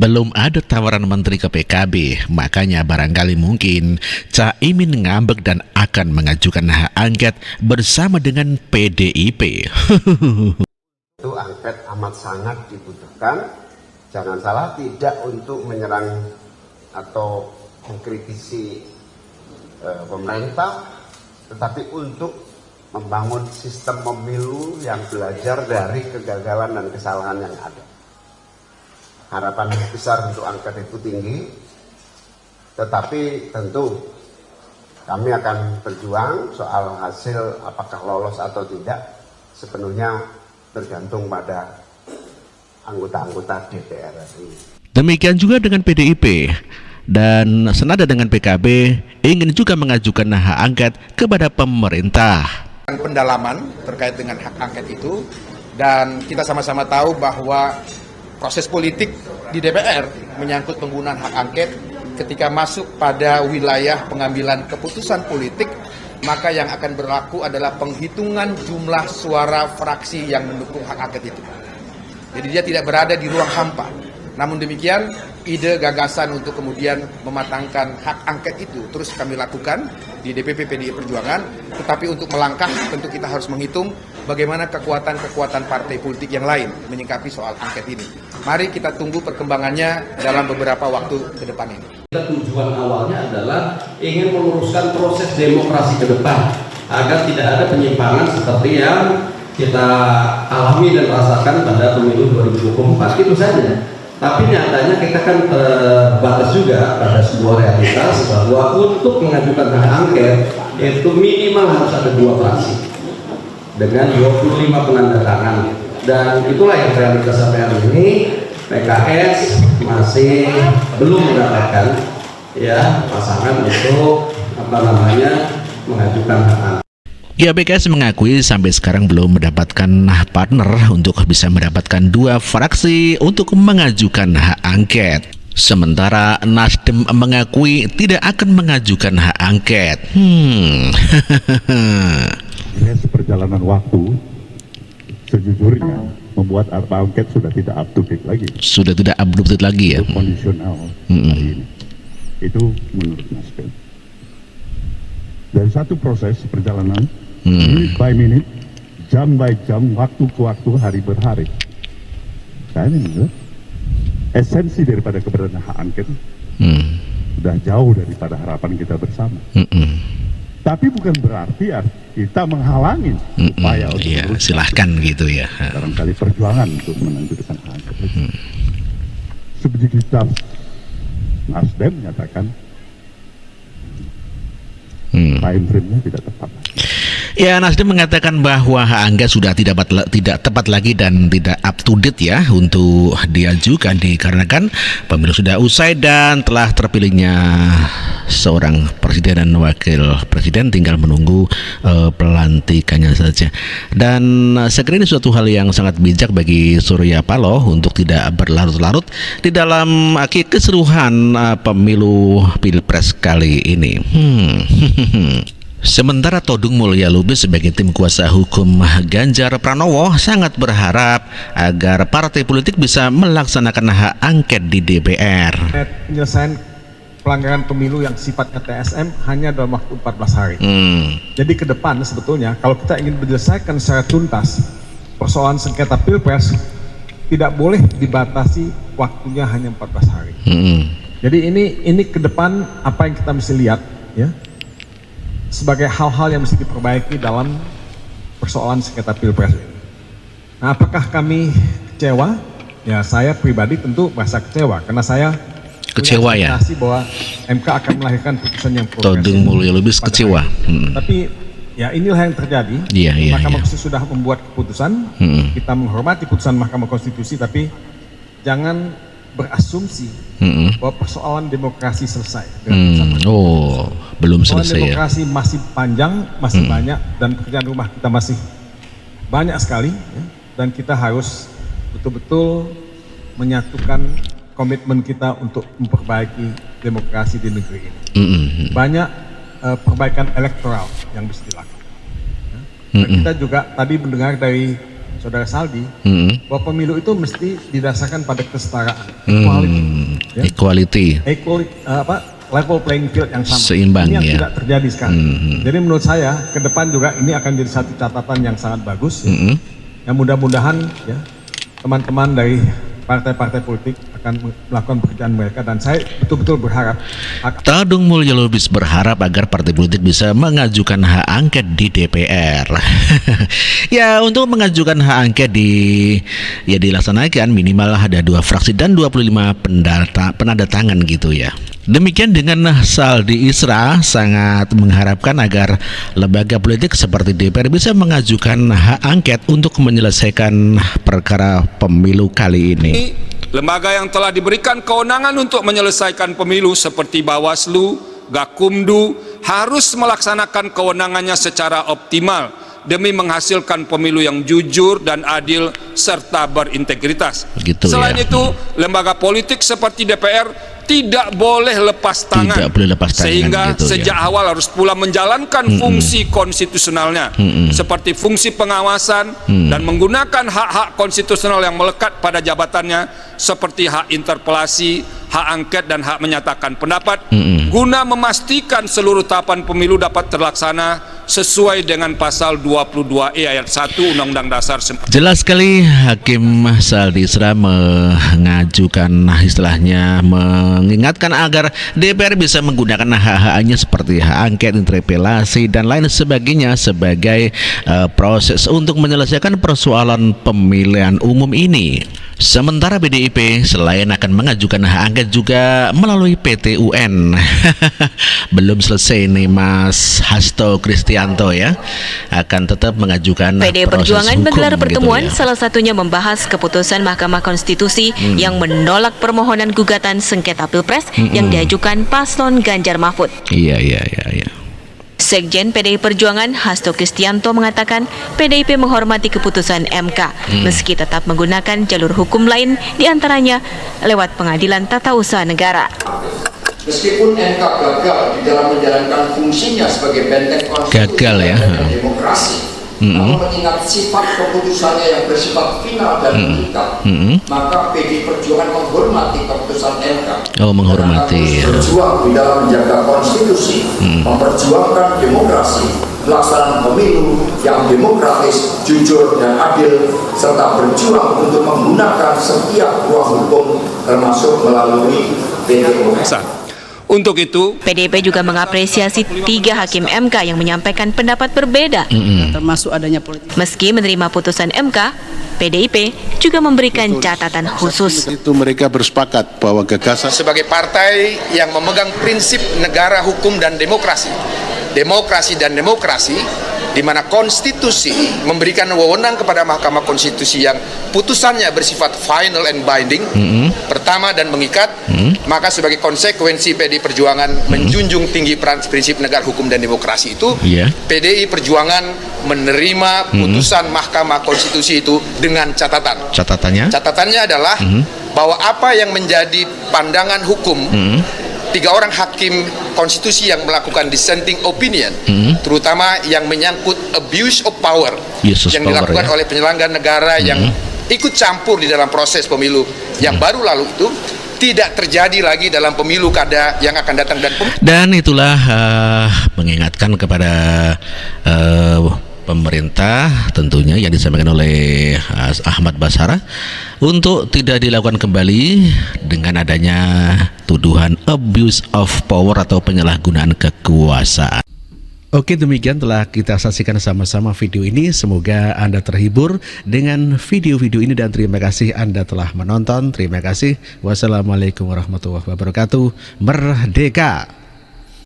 Belum ada tawaran menteri ke PKB, makanya barangkali mungkin Caimin ngambek dan akan mengajukan hak angket bersama dengan PDIP. Itu angket amat sangat dibutuhkan. Jangan salah, tidak untuk menyerang atau mengkritisi pemerintah, tetapi untuk membangun sistem pemilu yang belajar dari kegagalan dan kesalahan yang ada. Harapan besar untuk angket itu tinggi, tetapi tentu kami akan berjuang. Soal hasil apakah lolos atau tidak sepenuhnya bergantung pada anggota-anggota DPR RI. Demikian juga dengan PDIP. Dan senada dengan PKB, ingin juga mengajukan hak angket kepada pemerintah. Pendalaman terkait dengan hak angket itu, dan kita sama-sama tahu bahwa proses politik di DPR menyangkut penggunaan hak angket ketika masuk pada wilayah pengambilan keputusan politik, maka yang akan berlaku adalah penghitungan jumlah suara fraksi yang mendukung hak angket itu. Jadi dia tidak berada di ruang hampa. Namun demikian, ide gagasan untuk kemudian mematangkan hak angket itu terus kami lakukan di DPP PDI Perjuangan, tetapi untuk melangkah tentu kita harus menghitung bagaimana kekuatan-kekuatan partai politik yang lain menyikapi soal angket ini. Mari kita tunggu perkembangannya dalam beberapa waktu ke depan ini. Tujuan awalnya adalah ingin meluruskan proses demokrasi ke depan agar tidak ada penyimpangan seperti yang kita alami dan rasakan pada pemilu 2024 itu saja. Tapi nyatanya kita kan terbatas juga pada sebuah realitas bahwa untuk mengajukan hak angket itu minimal harus ada 2 fraksi dengan 25 penanda tangan, dan itulah yang realitas sampai hari ini. PKS masih belum mendapatkan pasangan untuk mengajukan hak angket. Ya, PKS mengakui sampai sekarang belum mendapatkan partner untuk bisa mendapatkan 2 fraksi untuk mengajukan hak angket. Sementara Nasdem mengakui tidak akan mengajukan hak angket. Ini perjalanan waktu sejujurnya membuat hak angket sudah tidak up to date lagi. Sudah tidak up to date lagi ya. Kondisional hari ini. Itu menurut Nasdem. Dari satu proses perjalanan, minute by minute, jam by jam, waktu ke waktu, hari per hari. Saya ini esensi daripada keberadaan hak angket sudah jauh daripada harapan kita bersama. Tapi bukan berarti kita menghalangi upaya untuk silahkan gitu ya. Barangkali perjuangan untuk menanjutkan hak angket. Subjektivitas Nasdem menyatakan time frame-nya tidak tepat. Ya, Nasdem mengatakan bahwa hak angket sudah tidak tepat lagi dan tidak up to date ya untuk diajukan, dikarenakan pemilu sudah usai dan telah terpilihnya seorang presiden dan wakil presiden, tinggal menunggu pelantikannya saja. Dan saya kira ini suatu hal yang sangat bijak bagi Surya Paloh untuk tidak berlarut-larut di dalam keseluruhan pemilu Pilpres kali ini. Sementara Todung Mulya Lubis sebagai tim kuasa hukum Ganjar Pranowo sangat berharap agar partai politik bisa melaksanakan hak angket di DPR. Penyelesaian pelanggaran pemilu yang sifatnya TSM hanya dalam waktu 14 hari. Jadi ke depan sebetulnya kalau kita ingin menyelesaikan secara tuntas persoalan sengketa Pilpres, tidak boleh dibatasi waktunya hanya 14 hari. Jadi ini ke depan apa yang kita mesti lihat ya, sebagai hal-hal yang mesti diperbaiki dalam persoalan sengketa Pilpres. Nah, apakah kami kecewa? Ya, saya pribadi tentu merasa kecewa karena saya kecewa ya. Bahwa MK akan melahirkan putusan yang progresif. Todung Mulya Lubis kecewa. Tapi ya inilah yang terjadi. Mahkamah Konstitusi sudah membuat keputusan. Kita menghormati putusan Mahkamah Konstitusi, tapi jangan berasumsi bahwa persoalan demokrasi selesai. Belum selesai. Demokrasi masih panjang, masih banyak, dan pekerjaan rumah kita masih banyak sekali, ya, dan kita harus betul-betul menyatukan komitmen kita untuk memperbaiki demokrasi di negeri ini. Banyak perbaikan elektoral yang bisa dilakukan. Ya. Dan kita juga tadi mendengar dari Saudara Saldi, bahwa pemilu itu mesti didasarkan pada kesetaraan, equality, level playing field yang sama. Seimbang, ini yang ya. tidak terjadi sekarang. Jadi menurut saya ke depan juga ini akan jadi satu catatan yang sangat bagus. Yang mudah-mudahan ya teman-teman dari partai-partai politik akan melakukan pekerjaan mereka, dan saya betul-betul berharap Tadung Mulya Lubis berharap agar partai politik bisa mengajukan hak angket di DPR. Ya, untuk mengajukan hak angket dilaksanakan minimal ada 2 fraksi dan 25 penanda tangan gitu ya. Demikian dengan Saldi Isra sangat mengharapkan agar lembaga politik seperti DPR bisa mengajukan hak angket untuk menyelesaikan perkara pemilu kali ini. Lembaga yang telah diberikan kewenangan untuk menyelesaikan pemilu seperti Bawaslu, Gakumdu harus melaksanakan kewenangannya secara optimal demi menghasilkan pemilu yang jujur dan adil serta berintegritas. Begitu, Selain ya. itu, lembaga politik seperti DPR tidak boleh lepas tangan, sehingga gitu, sejak awal harus pula menjalankan fungsi konstitusionalnya seperti fungsi pengawasan dan menggunakan hak-hak konstitusional yang melekat pada jabatannya seperti hak interpelasi, hak angket dan hak menyatakan pendapat guna memastikan seluruh tahapan pemilu dapat terlaksana sesuai dengan pasal 22E ayat 1 Undang-Undang Dasar. Jelas sekali Hakim Saldi Isra mengajukan istilahnya mengingatkan agar DPR bisa menggunakan hak-haknya seperti hak angket, interpelasi dan lain sebagainya sebagai proses untuk menyelesaikan persoalan pemilihan umum ini. Sementara PDIP selain akan mengajukan hak angket juga melalui PT UN. Belum selesai nih Mas Hasto Kristianto ya, akan tetap mengajukan PDI proses Perjuangan hukum menggelar pertemuan gitu ya. salah satunya membahas keputusan Mahkamah Konstitusi yang menolak permohonan gugatan sengketa Pilpres yang diajukan paslon Ganjar Mahfud. Iya. Sekjen PDI Perjuangan Hasto Kristianto mengatakan PDIP menghormati keputusan MK meski tetap menggunakan jalur hukum lain diantaranya lewat Pengadilan Tata Usaha Negara. Meskipun MK gagal di dalam menjalankan fungsinya sebagai benteng konstitusi dan demokrasi, namun mengingat sifat keputusannya yang bersifat final dan mengikat, maka PDI Perjuangan menghormati keputusan MK. Menghormati. Berjuang di dalam menjaga konstitusi, memperjuangkan demokrasi, pelaksanaan pemilu yang demokratis, jujur dan adil, serta berjuang untuk menggunakan setiap ruang hukum termasuk melalui PT UN. Untuk itu, PDIP juga mengapresiasi 3 hakim MK yang menyampaikan pendapat berbeda. Termasuk adanya politik. Meski menerima putusan MK, PDIP juga memberikan catatan khusus. Itu mereka bersepakat bahwa gagasan sebagai partai yang memegang prinsip negara hukum dan demokrasi di mana konstitusi memberikan wewenang kepada Mahkamah Konstitusi yang putusannya bersifat final and binding, pertama dan mengikat, maka sebagai konsekuensi PDI Perjuangan menjunjung tinggi prinsip negara hukum dan demokrasi itu, PDI Perjuangan menerima putusan Mahkamah Konstitusi itu dengan catatan. Catatannya adalah bahwa apa yang menjadi pandangan hukum 3 orang hakim konstitusi yang melakukan dissenting opinion, terutama yang menyangkut abuse of power yang dilakukan oleh penyelenggara negara yang ikut campur di dalam proses pemilu yang baru lalu itu tidak terjadi lagi dalam pemilu kada yang akan datang. Dan itulah mengingatkan kepada pemerintah tentunya yang disampaikan oleh Ahmad Basara untuk tidak dilakukan kembali dengan adanya tuduhan abuse of power atau penyalahgunaan kekuasaan. Oke, demikian telah kita saksikan sama-sama video ini. Semoga Anda terhibur dengan video-video ini dan terima kasih Anda telah menonton. Terima kasih. Wassalamualaikum warahmatullahi wabarakatuh. Merdeka!